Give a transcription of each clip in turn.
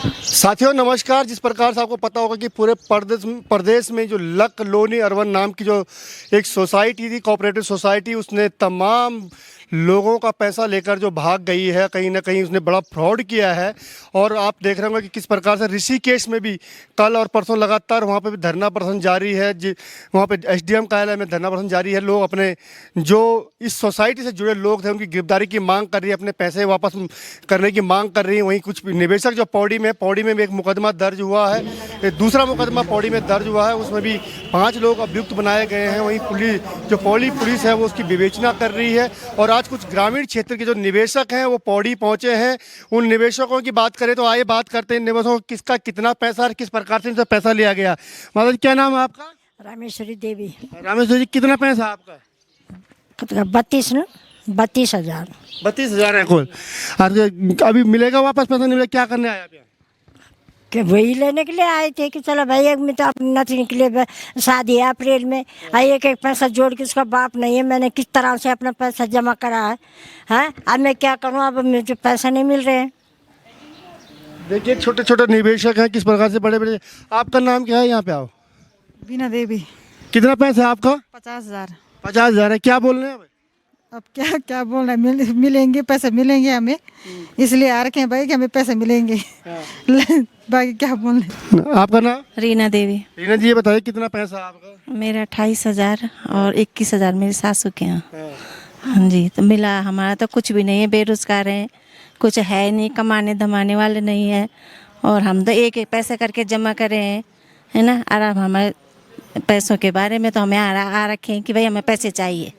साथियों नमस्कार। जिस प्रकार से आपको पता होगा कि पूरे प्रदेश में जो लक लोनी अर्बन नाम की जो एक सोसाइटी थी, कोऑपरेटिव सोसाइटी, उसने तमाम लोगों का पैसा लेकर जो भाग गई है, कहीं ना कहीं उसने बड़ा फ्रॉड किया है। और आप देख रहे होंगे कि किस प्रकार से ऋषिकेश में भी कल और परसों लगातार वहाँ पे भी धरना प्रदर्शन जारी है। वहाँ पे एसडीएम कार्यालय में धरना प्रदर्शन जारी है। लोग अपने जो इस सोसाइटी से जुड़े लोग थे उनकी गिरफ्तारी की मांग कर रही है, अपने पैसे वापस करने की मांग कर रही है। वहीं कुछ निवेशक जो पौड़ी में भी एक मुकदमा दर्ज हुआ है, एक दूसरा मुकदमा पौड़ी में दर्ज हुआ है, उसमें भी 5 लोग अभियुक्त बनाए गए हैं। वहीं पुलिस है वो उसकी विवेचना कर रही है। और आज कुछ ग्रामीण क्षेत्र के जो निवेशक हैं वो पौड़ी पहुंचे हैं। उन निवेशकों की बात करें तो आइए बात करते हैं निवेशकों, किसका कितना पैसा और किस प्रकार से इनसे पैसा लिया गया। माता जी क्या नाम है आपका? रामेश्वरी देवी। रामेश्वर जी कितना पैसा आपका? 32,000। 32,000 है कुल। और अभी मिलेगा वापस पैसा? नहीं मिलेगा? क्या करने आए आप यहाँ? कि वही लेने के लिए आए थे कि चलो भाई एक में तो अपना निकले, शादी है अप्रैल में, एक एक पैसा जोड़ के, उसका बाप नहीं है, मैंने किस तरह से अपना पैसा जमा करा है। हाँ, अब मैं क्या करूँ, अब मुझे पैसा नहीं मिल रहे हैं। देखिए छोटे छोटे निवेशक हैं, किस प्रकार से बड़े बड़े। आपका नाम क्या है? यहाँ पे आओ। बीना देवी। कितना पैसा है आपका? 50,000। 50,000 है। क्या बोल रहे हैं? अब क्या क्या बोल रहे हैं, मिलेंगे पैसे मिलेंगे हमें, इसलिए आ रखे हैं भाई कि हमें पैसे मिलेंगे। बाकी क्या बोल रहे हैं। आपका नाम? रीना देवी। रीना जी ये बताइए कितना पैसा है आपका? मेरा 28,000 और 21,000 मेरे सासू के यहाँ। हाँ जी, तो मिला। हमारा तो कुछ भी नहीं है, बेरोजगार हैं, कुछ है नहीं, कमाने धमाने वाले नहीं है। और हम तो एक एक पैसे करके जमा करे हैं, है ना। और अब हमारे पैसों के बारे में तो हमें आ रखे हैं कि भाई हमें पैसे चाहिए,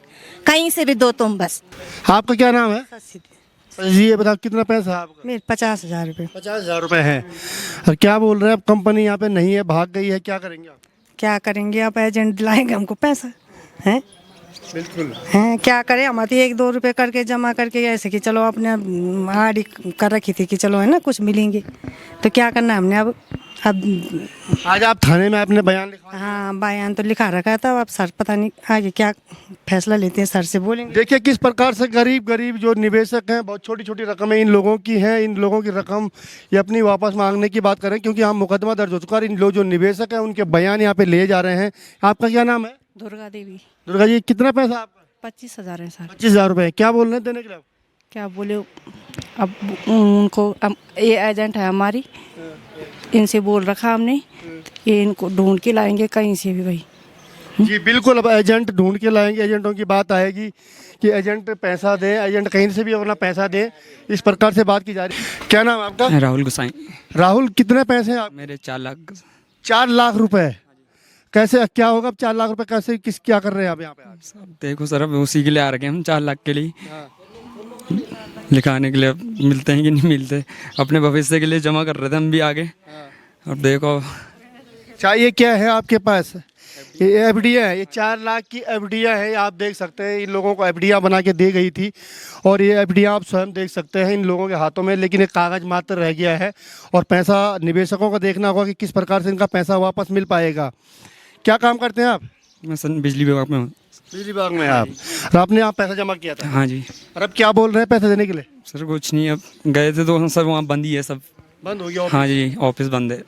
कहीं से भी दो तुम बस। आपका क्या नाम है? जी ये बताओ कितना पैसा है आपका? मेरे 50,000 रुपये। 50,000 रुपये है। और क्या बोल रहे हैं? अब कंपनी यहाँ पे नहीं है, भाग गई है, क्या करेंगे आप? क्या करेंगे, अब एजेंट दिलाएंगे हमको पैसा है। बिल्कुल हैं, क्या करें, हमारे 1-2 रुपए करके जमा करके ऐसे कि चलो अपने आड़ी कर रखी थी कि चलो है ना कुछ मिलेंगे, तो क्या करना है हमने अब। आज आप थाने में आपने बयान लिखा? हाँ, बयान तो लिखा रखा था। अब सर पता नहीं आगे क्या फैसला लेते हैं, सर से बोलेंगे। देखिए किस प्रकार से गरीब जो निवेशक हैं, बहुत छोटी छोटी रकमें इन लोगों की हैं। इन लोगों की रकम ये अपनी वापस मांगने की बात करें, क्योंकि यहाँ मुकदमा दर्ज हो चुका है। इन लोग जो निवेशक हैं उनके बयान यहाँ पे लिए जा रहे हैं। आपका क्या नाम है? दुर्गा देवी। दुर्गा जी कितना पैसा आपका? 25,000 है सर। 25,000 रुपये। क्या बोल रहे हैं देने के लिए? क्या बोले, अब उनको ये एजेंट है हमारी, इनसे बोल रखा हमने, ये इनको ढूंढ के लाएंगे कहीं से भी भाई। जी बिल्कुल, अब एजेंट ढूंढ के लाएंगे। एजेंटों की बात आएगी कि एजेंट पैसा दे, एजेंट कहीं से भी अपना पैसा दे, इस प्रकार से बात की जा रही है। क्या नाम है आपका? राहुल गोसाई। राहुल कितने पैसे हैं आप? मेरे 4 लाख। 4 लाख रुपए। कैसे क्या होगा अब 4 लाख रुपए? कैसे क्या कर रहे हैं आप यहाँ पे? देखो सर, अब उसी के लिए आ रखे हैं हम, 4 लाख के लिए लिखाने के लिए। अब मिलते हैं कि नहीं मिलते, अपने भविष्य के लिए जमा कर रहे थे हम भी आगे। अब देखो चाहिए क्या है आपके पास? ये एफडीआई है, ये 4 लाख की एफडीआई है। आप देख सकते हैं इन लोगों को एफडीआई बना के दी गई थी, और ये एफडीआई आप स्वयं देख सकते हैं इन लोगों के हाथों में, लेकिन एक कागज मात्र रह गया है। और पैसा निवेशकों को देखना होगा कि किस प्रकार से इनका पैसा वापस मिल पाएगा। क्या काम करते हैं आप? मैं सर बिजली विभाग में हूँ। बिजली विभाग में आप? और आपने यहाँ पैसा जमा किया था? हाँ जी। और अब क्या बोल रहे हैं पैसे देने के लिए? सर कुछ नहीं, अब गए थे तो सर वहाँ बंद ही है, सब बंद हो गया? हाँ जी, ऑफिस बंद है।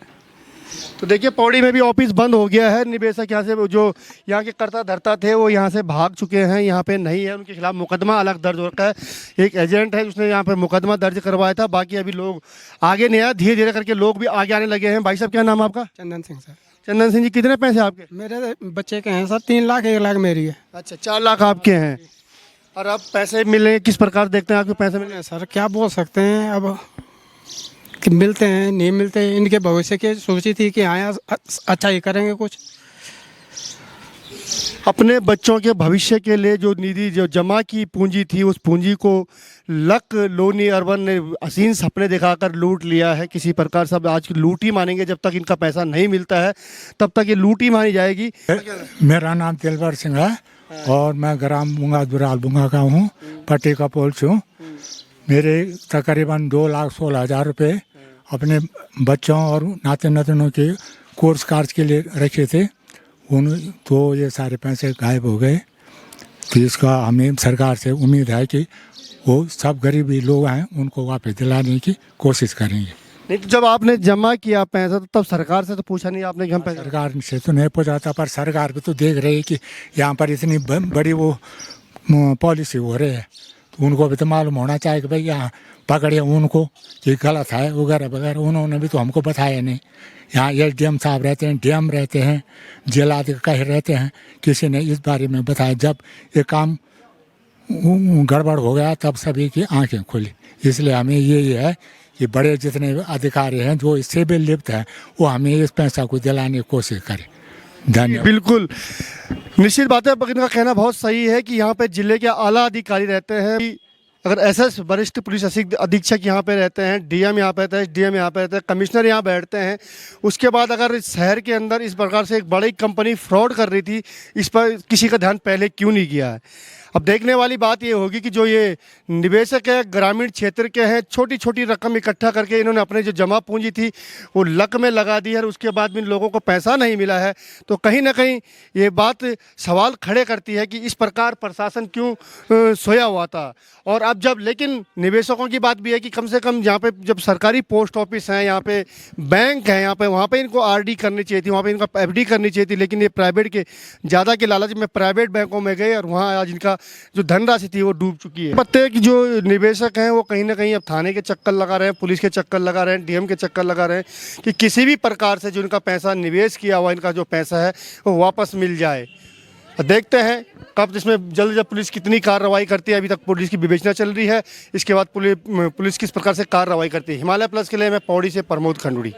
तो देखिए पौड़ी में भी ऑफिस बंद हो गया है। निवेशक यहाँ से जो यहाँ के कर्ता धर्ता थे वो यहाँ से भाग चुके हैं, यहाँ पे नहीं है। उनके खिलाफ मुकदमा अलग दर्ज हो रखा है। एक एजेंट है उसने यहाँ पे मुकदमा दर्ज करवाया था, बाकी अभी लोग आगे नहीं आए। धीरे धीरे करके लोग भी आगे आने लगे हैं। भाई साहब क्या नाम आपका? चंदन सिंह सर। चंदन सिंह जी कितने पैसे आपके? मेरे बच्चे के हैं सर 3 लाख 1 लाख मेरी है। अच्छा 4 लाख आपके हैं। और अब पैसे मिले किस प्रकार देखते हैं आपके पैसे मिले? सर क्या बोल सकते हैं अब, कि मिलते हैं नहीं मिलते, इनके भविष्य की सोची थी कि आया अच्छा ही करेंगे कुछ। अपने बच्चों के भविष्य के लिए जो निधि जो जमा की पूंजी थी, उस पूंजी को लक लोनी अर्बन ने हसीन सपने दिखाकर लूट लिया है। किसी प्रकार सब आज लूट ही मानेंगे, जब तक इनका पैसा नहीं मिलता है तब तक ये लूट ही मानी जाएगी। मेरा नाम दिलवर सिंह है और मैं ग्राम बुंगा दुराल बुंगा का हूँ, पट्टी का पोल्स हूँ। मेरे तकरीबन 2,16,000 रुपये अपने बच्चों और नाते नातनों के कोर्स कार्य के लिए रखे थे, तो ये सारे पैसे गायब हो गए। तो इसका हमें सरकार से उम्मीद है कि वो सब गरीबी लोग हैं उनको वापस दिलाने की कोशिश करेंगे। नहीं तो जब आपने जमा किया पैसा तो तब सरकार से तो पूछा नहीं आपने कि हम पैसा। सरकार से तो नहीं पूछा था, पर सरकार भी तो देख रही है कि यहाँ पर इतनी बड़ी वो पॉलिसी हो रही है, तो उनको भी तो मालूम होना चाहिए कि भाई यहाँ पकड़े उनको कि गलत है वगैरह वगैरह। उन्होंने भी तो हमको बताया नहीं। यहाँ एसडीएम साहब रहते हैं, डीएम रहते हैं, जिलाधिकारी रहते हैं, किसी ने इस बारे में बताया। जब ये काम गड़बड़ हो गया तब सभी की आंखें खुली। इसलिए हमें ये है कि बड़े जितने अधिकारी हैं जो इससे भी लिप्त हैं वो हमें इस पैसा को दिलाने की कोशिश करें। धन्यवाद। बिल्कुल निश्चित बात है, इनका कहना बहुत सही है कि यहाँ पे जिले के आला अधिकारी रहते हैं। अगर एसएस वरिष्ठ पुलिस अधीक्षक यहाँ पे रहते हैं, डीएम यहाँ पे रहता है, डीएम यहाँ पे रहते हैं, कमिश्नर यहाँ बैठते हैं। उसके बाद अगर इस शहर के अंदर इस प्रकार से एक बड़ी कंपनी फ्रॉड कर रही थी, इस पर किसी का ध्यान पहले क्यों नहीं किया है। अब देखने वाली बात ये होगी कि जो ये निवेशक है ग्रामीण क्षेत्र के हैं, छोटी छोटी रकम इकट्ठा करके इन्होंने अपने जो जमा पूंजी थी वो लक में लगा दी है और उसके बाद भी इन लोगों को पैसा नहीं मिला है। तो कहीं ना कहीं ये बात सवाल खड़े करती है कि इस प्रकार प्रशासन क्यों सोया हुआ था। और अब जब लेकिन निवेशकों की बात भी है कि कम से कम यहाँ पे जब सरकारी पोस्ट ऑफिस हैं, यहाँ पे बैंक है, यहाँ पे वहाँ पे इनको आरडी करनी चाहिए थी, वहाँ पे इनको एफडी करनी चाहिए थी। लेकिन ये प्राइवेट के ज़्यादा के लालच में प्राइवेट बैंकों में गए और वहाँ आज इनका जो धनराशि थी वो डूब चुकी है। प्रत्येक जो निवेशक हैं वो कहीं ना कहीं अब थाने के चक्कर लगा रहे हैं, पुलिस के चक्कर लगा रहे हैं, डीएम के चक्कर लगा रहे हैं कि किसी भी प्रकार से जो इनका पैसा निवेश किया हुआ इनका जो पैसा है वो वापस मिल जाए। देखते हैं कब इसमें जल्द जब पुलिस कितनी कार्रवाई करती है। अभी तक पुलिस की विवेचना चल रही है, इसके बाद पुलिस किस प्रकार से कार्रवाई करती है। हिमालय प्लस के लिए मैं पौड़ी से प्रमोद खंडूड़ी।